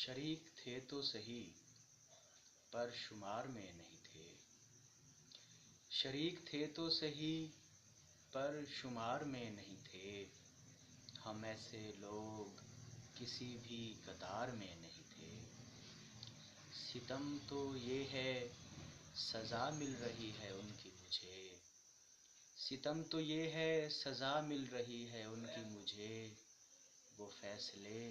شریک تھے تو سہی پر شمار میں نہیں تھے، شریک تھے تو سہی پر شمار میں نہیں تھے، ہم ایسے لوگ کسی بھی قطار میں نہیں تھے۔ ستم تو یہ ہے سزا مل رہی ہے ان کی مجھے، ستم تو یہ ہے سزا مل رہی ہے ان کی مجھے، وہ فیصلے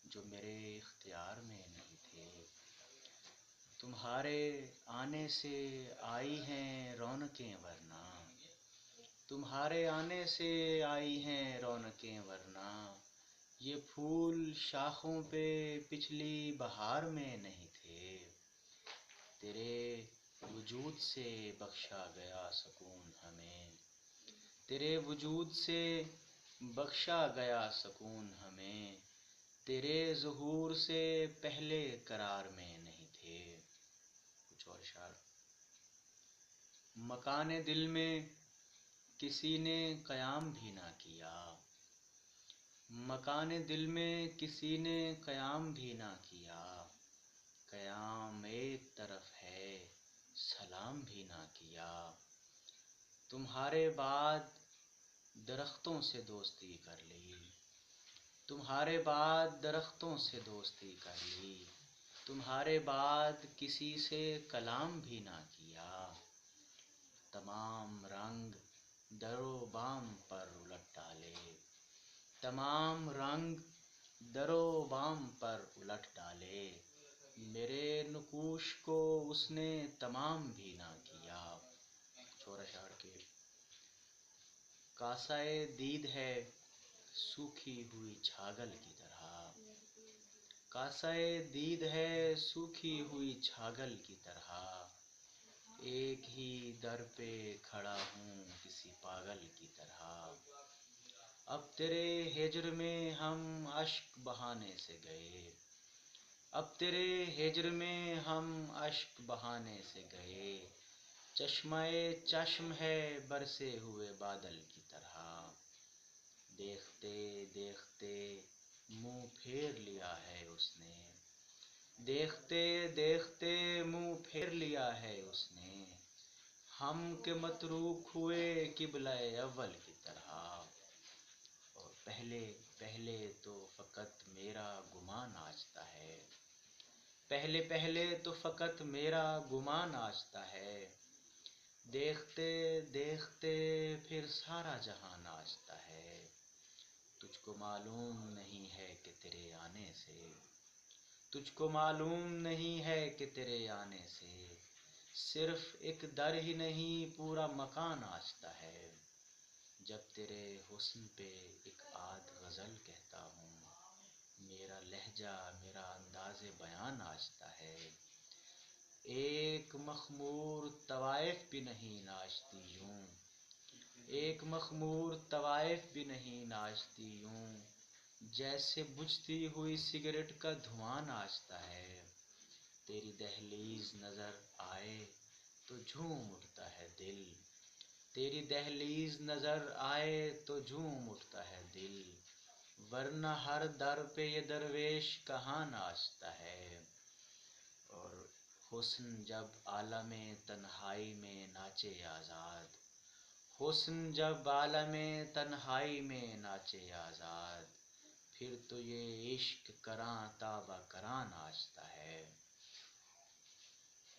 جو میرے اختیار میں نہیں تھے۔ تمہارے آنے سے آئی ہیں رونقیں ورنہ، تمہارے آنے سے آئی ہیں رونقیں ورنہ، یہ پھول شاخوں پہ پچھلی بہار میں نہیں تھے۔ تیرے وجود سے بخشا گیا سکون ہمیں، تیرے وجود سے بخشا گیا سکون ہمیں، تیرے ظہور سے پہلے قرار میں نہیں تھے۔ کچھ اور اشعار۔ مکان دل میں کسی نے قیام بھی نہ کیا، مکان دل میں کسی نے قیام بھی نہ کیا، قیام ایک طرف ہے سلام بھی نہ کیا۔ تمہارے بعد درختوں سے دوستی کر لی، تمہارے بعد درختوں سے دوستی کر لی، تمہارے بعد کسی سے کلام بھی نہ کیا۔ تمام رنگ در و بام پر الٹ ڈالے، تمام رنگ در و بام پر الٹ ڈالے، میرے نقوش کو اس نے تمام بھی نہ کیا۔ چھوڑ اشعار کے۔ کاسۂ دید ہے سوکھی ہوئی چھاگل کی طرح، کاسۂ دید ہے سوکھی ہوئی چھاگل کی طرح، ایک ہی در پہ کھڑا ہوں کسی پاگل کی طرح۔ اب تیرے ہجر میں ہم اشک بہانے سے گئے، اب تیرے ہجر میں ہم اشک بہانے سے گئے، چشمہ چشم ہے برسے ہوئے بادل کی طرح، دیکھتے دیکھتے منہ پھیر لیا ہے اس نے، دیکھتے دیکھتے منہ پھیر لیا ہے اس نے، ہم کہ متروک ہوئے قبلہ اول کی طرح۔ اور پہلے پہلے تو فقط میرا گمان ناچتا ہے، پہلے پہلے تو فقط میرا گمان ناچتا ہے، دیکھتے دیکھتے پھر سارا جہاں ناچتا ہے۔ تجھ کو معلوم نہیں ہے کہ تیرے آنے سے، تجھ کو معلوم نہیں ہے کہ تیرے آنے سے، صرف ایک در ہی نہیں پورا مکان ناچتا ہے۔ جب تیرے حسن پہ ایک آدھ غزل کہتا ہوں، میرا لہجہ میرا انداز بیاں ناچتا ہے۔ ایک مخمور طوائف بھی نہیں ناچتی یوں، ایک مخمور طوائف بھی نہیں ناچتی یوں، جیسے بجھتی ہوئی سگریٹ کا دھواں ناچتا ہے۔ تیری دہلیز نظر آئے تو جھوم اٹھتا ہے دل، تیری دہلیز نظر آئے تو جھوم اٹھتا ہے دل، ورنہ ہر در پہ یہ درویش کہاں ناچتا ہے۔ اور حسن جب عالم تنہائی میں ناچے آزاد، حسن جب عالم تنہائی میں ناچے آزاد، پھر تو یہ عشق کراں تابہ